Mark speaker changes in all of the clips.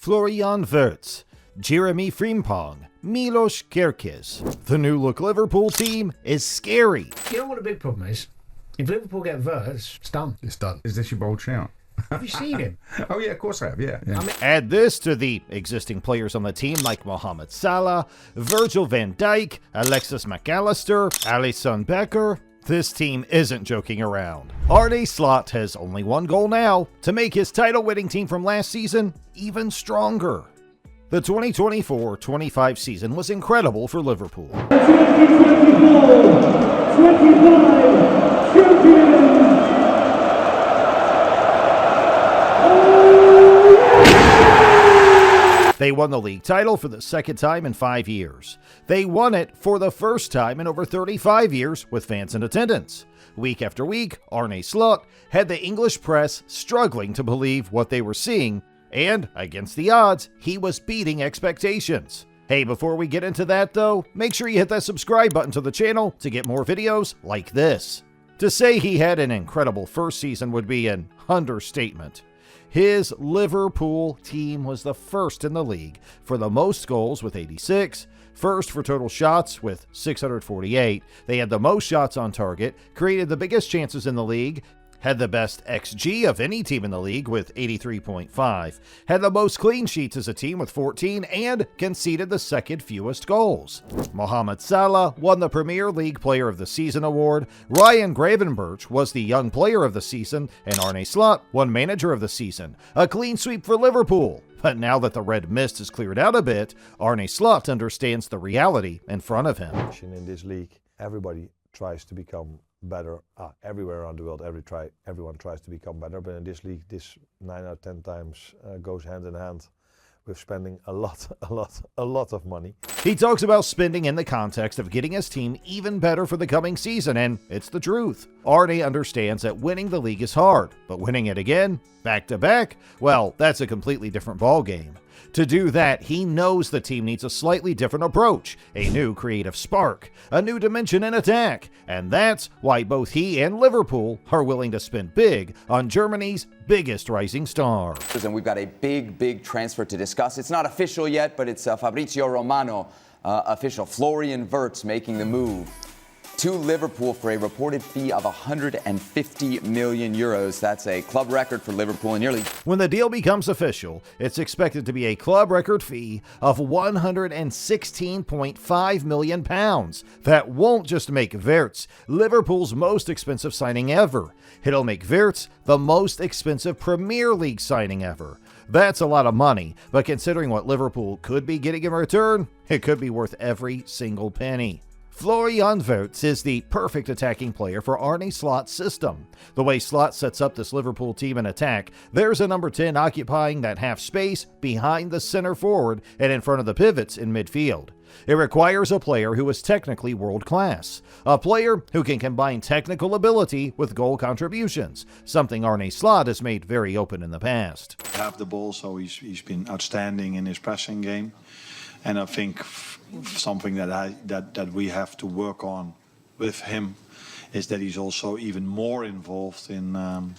Speaker 1: Florian Wirtz, Jeremie Frimpong, Milos Kerkez. The new-look Liverpool team is scary.
Speaker 2: You know what the big problem is? If Liverpool get Wirtz, it's done.
Speaker 3: It's done. Is this your bold shout?
Speaker 2: Have you seen him?
Speaker 3: Oh, yeah, of course I have, yeah.
Speaker 2: I mean,
Speaker 1: Add this to the existing players on the team like Mohamed Salah, Virgil van Dijk, Alexis Mac Allister, Alisson Becker. This team isn't joking around. Arne Slot has only one goal now: to make his title-winning team from last season even stronger. The 2024-25 season was incredible for Liverpool.
Speaker 4: 2024-25 champions!
Speaker 1: They won the league title for the second time in 5 years. They won it for the first time in over 35 years with fans in attendance. Week after week, Arne Slot had the English press struggling to believe what they were seeing, and against the odds, he was beating expectations. Hey, before we get into that though, make sure you hit that subscribe button to the channel to get more videos like this. To say he had an incredible first season would be an understatement. His Liverpool team was the first in the league for the most goals with 86, first for total shots with 648. They had the most shots on target, created the biggest chances in the league, had the best XG of any team in the league with 83.5, had the most clean sheets as a team with 14, and conceded the second fewest goals. Mohamed Salah won the Premier League Player of the Season award, Ryan Gravenberch was the Young Player of the Season, and Arne Slot won Manager of the Season. A clean sweep for Liverpool. But now that the red mist has cleared out a bit, Arne Slot understands the reality in front of him.
Speaker 5: In this league, everybody tries to become better. Everywhere around the world, everyone tries to become better. But in this league, this 9 out of 10 times goes hand in hand with spending a lot of money.
Speaker 1: He talks about spending in the context of getting his team even better for the coming season, and it's the truth. Arne understands that winning the league is hard, but winning it again, back to back, well, that's a completely different ballgame. To do that, he knows the team needs a slightly different approach, a new creative spark, a new dimension in attack, and that's why both he and Liverpool are willing to spend big on Germany's biggest rising star.
Speaker 6: And we've got a big transfer to discuss. It's not official yet, but it's Fabrizio Romano official. Florian Wirtz making the move to Liverpool for a reported fee of 150 million euros. That's a club record for Liverpool in nearly.
Speaker 1: When the deal becomes official, it's expected to be a club record fee of 116.5 million pounds. That won't just make Wirtz Liverpool's most expensive signing ever. It'll make Wirtz the most expensive Premier League signing ever. That's a lot of money, but considering what Liverpool could be getting in return, it could be worth every single penny. Florian Wirtz is the perfect attacking player for Arne Slot's system. The way Slot sets up this Liverpool team in attack, there's a number 10 occupying that half space behind the center forward and in front of the pivots in midfield. It requires a player who is technically world-class, a player who can combine technical ability with goal contributions, something Arne Slot has made very open in the past.
Speaker 7: Have the ball, so he's been outstanding in his pressing game. And I think something that we have to work on with him is that he's also even more involved in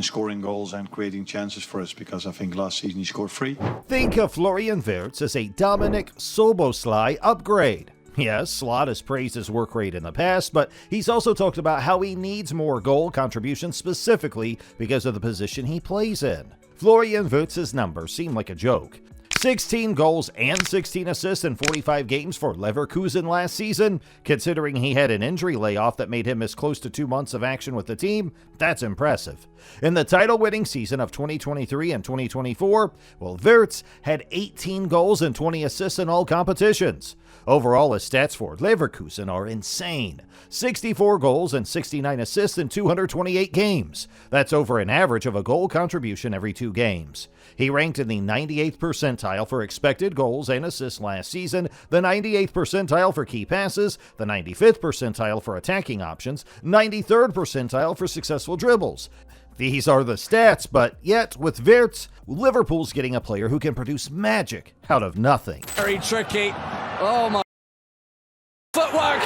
Speaker 7: scoring goals and creating chances for us, because I think last season he scored 3.
Speaker 1: Think of Florian Wirtz as a Dominic Szoboszlai upgrade. Yes, Slot has praised his work rate in the past, but he's also talked about how he needs more goal contributions specifically because of the position he plays in. Florian Wirtz's numbers seem like a joke. 16 goals and 16 assists in 45 games for Leverkusen last season. Considering he had an injury layoff that made him miss close to 2 months of action with the team, that's impressive. In the title-winning season of 2023 and 2024, well, Wirtz had 18 goals and 20 assists in all competitions. Overall, his stats for Leverkusen are insane. 64 goals and 69 assists in 228 games. That's over an average of a goal contribution every 2 games. He ranked in the 98th percentile for expected goals and assists last season, the 98th percentile for key passes, the 95th percentile for attacking options, 93rd percentile for successful dribbles. These are the stats, but yet, with Wirtz, Liverpool's getting a player who can produce magic out of nothing.
Speaker 8: Very tricky. Oh my footwork.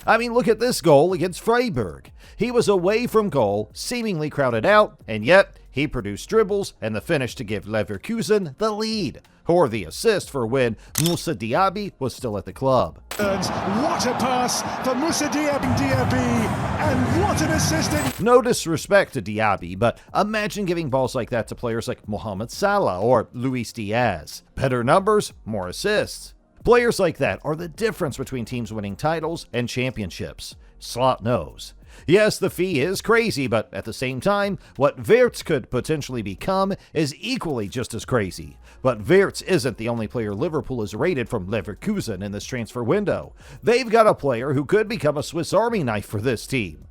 Speaker 1: I mean, look at this goal against Freiburg. He was away from goal, seemingly crowded out, and yet he produced dribbles and the finish to give Leverkusen the lead, or the assist for when Moussa Diaby was still at the club.
Speaker 4: What a pass for Moussa Diaby, and what an assist!
Speaker 1: No disrespect to Diaby, but imagine giving balls like that to players like Mohamed Salah or Luis Diaz. Better numbers, more assists. Players like that are the difference between teams winning titles and championships. Slot knows. Yes, the fee is crazy, but at the same time, what Wirtz could potentially become is equally just as crazy. But Wirtz isn't the only player Liverpool has rated from Leverkusen in this transfer window. They've got a player who could become a Swiss Army knife for this team.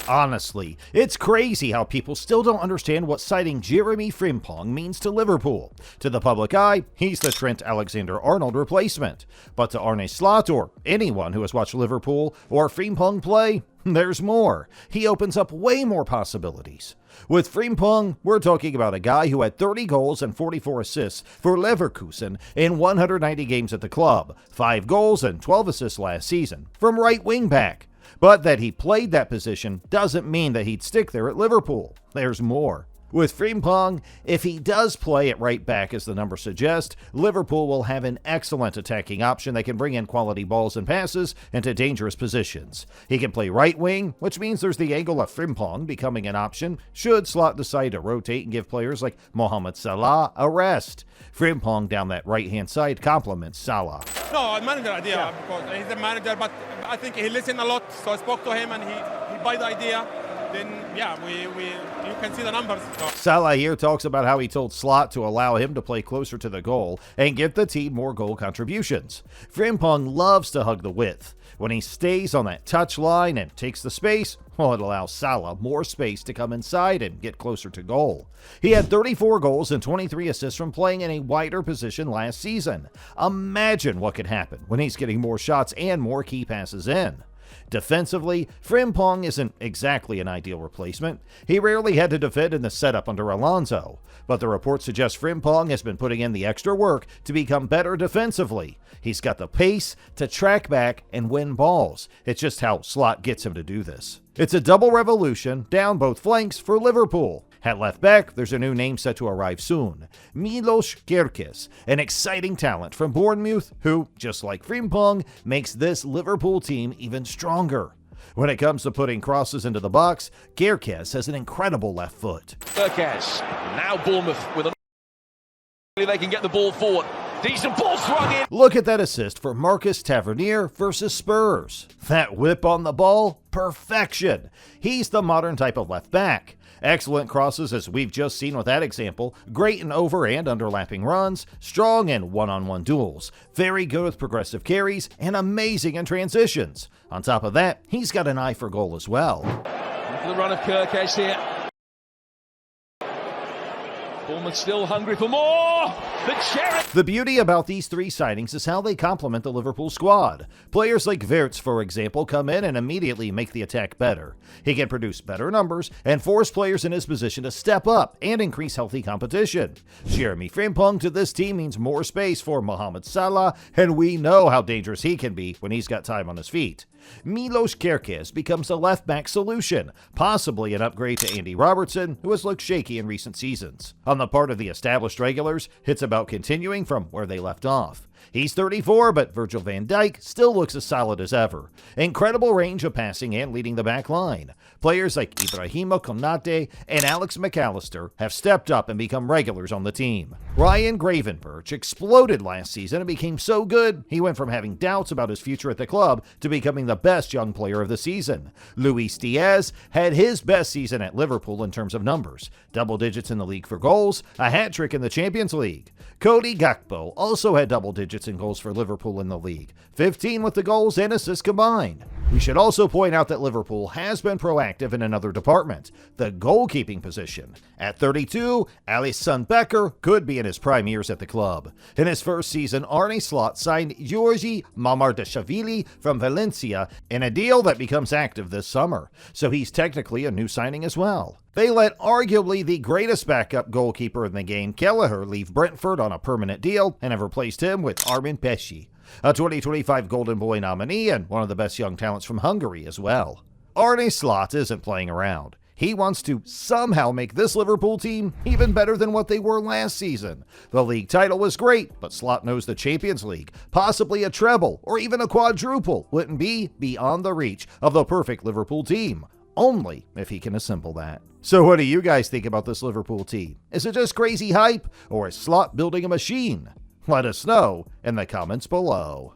Speaker 1: Honestly, it's crazy how people still don't understand what signing Jeremie Frimpong means to Liverpool. To the public eye, he's the Trent Alexander-Arnold replacement. But to Arne Slot or anyone who has watched Liverpool or Frimpong play, there's more. He opens up way more possibilities. With Frimpong, we're talking about a guy who had 30 goals and 44 assists for Leverkusen in 190 games at the club, 5 goals and 12 assists last season, from right wing back. But that he played that position doesn't mean that he'd stick there at Liverpool. There's more. With Frimpong, if he does play at right back as the numbers suggest, Liverpool will have an excellent attacking option that can bring in quality balls and passes into dangerous positions. He can play right wing, which means there's the angle of Frimpong becoming an option should Slot decide to rotate and give players like Mohamed Salah a rest. Frimpong down that right-hand side complements Salah.
Speaker 9: No, a manager idea, because he's a manager, but I think he listened a lot, so I spoke to him and he bought the idea. Then, yeah, you can see the numbers.
Speaker 1: Salah here talks about how he told Slot to allow him to play closer to the goal and give the team more goal contributions. Frimpong loves to hug the width. When he stays on that touch line and takes the space, well, it allows Salah more space to come inside and get closer to goal. He had 34 goals and 23 assists from playing in a wider position last season. Imagine what could happen when he's getting more shots and more key passes in. Defensively, Frimpong isn't exactly an ideal replacement. He rarely had to defend in the setup under Alonso, but the report suggests Frimpong has been putting in the extra work to become better defensively. He's got the pace to track back and win balls. It's just how Slot gets him to do this. It's a double revolution down both flanks for Liverpool. At left back, there's a new name set to arrive soon, Milos Kerkez, an exciting talent from Bournemouth who, just like Frimpong, makes this Liverpool team even stronger. When it comes to putting crosses into the box, Kerkez has an incredible left foot.
Speaker 10: Kerkez, now Bournemouth with an... They can get the ball forward. Decent ball swung in.
Speaker 1: Look at that assist for Marcus Tavernier versus Spurs. That whip on the ball, perfection. He's the modern type of left back. Excellent crosses as we've just seen with that example, great in over and underlapping runs, strong in one-on-one duels, very good with progressive carries, and amazing in transitions. On top of that, he's got an eye for goal as well.
Speaker 10: Into the run of Kerkez here. Bournemouth still hungry for more.
Speaker 1: The beauty about these three signings is how they complement the Liverpool squad. Players like Wirtz, for example, come in and immediately make the attack better. He can produce better numbers and force players in his position to step up and increase healthy competition. Jeremie Frimpong to this team means more space for Mohamed Salah, and we know how dangerous he can be when he's got time on his feet. Milos Kerkez becomes a left-back solution, possibly an upgrade to Andy Robertson, who has looked shaky in recent seasons. On the part of the established regulars, it's about continuing from where they left off. He's 34, but Virgil van Dijk still looks as solid as ever. Incredible range of passing and leading the back line. Players like Ibrahima Konate and Mac Allister have stepped up and become regulars on the team. Ryan Gravenberch exploded last season and became so good, he went from having doubts about his future at the club to becoming the best young player of the season. Luis Diaz had his best season at Liverpool in terms of numbers. Double digits in the league for goals, a hat-trick in the Champions League. Cody Gakpo also had double digits in goals for Liverpool in the league, 15 with the goals and assists combined. We should also point out that Liverpool has been proactive in another department, the goalkeeping position. At 32, Alisson Becker could be in his prime years at the club. In his first season, Arne Slot signed Georgi Mamardashvili from Valencia in a deal that becomes active this summer, so he's technically a new signing as well. They let arguably the greatest backup goalkeeper in the game, Kelleher, leave Brentford on a permanent deal and have replaced him with Armin Pesci. a 2025 Golden Boy nominee and one of the best young talents from Hungary as well. Arne Slot isn't playing around. He wants to somehow make this Liverpool team even better than what they were last season. The league title was great, but Slot knows the Champions League, possibly a treble or even a quadruple, wouldn't be beyond the reach of the perfect Liverpool team. Only if he can assemble that. So what do you guys think about this Liverpool team? Is it just crazy hype, or is Slot building a machine? Let us know in the comments below.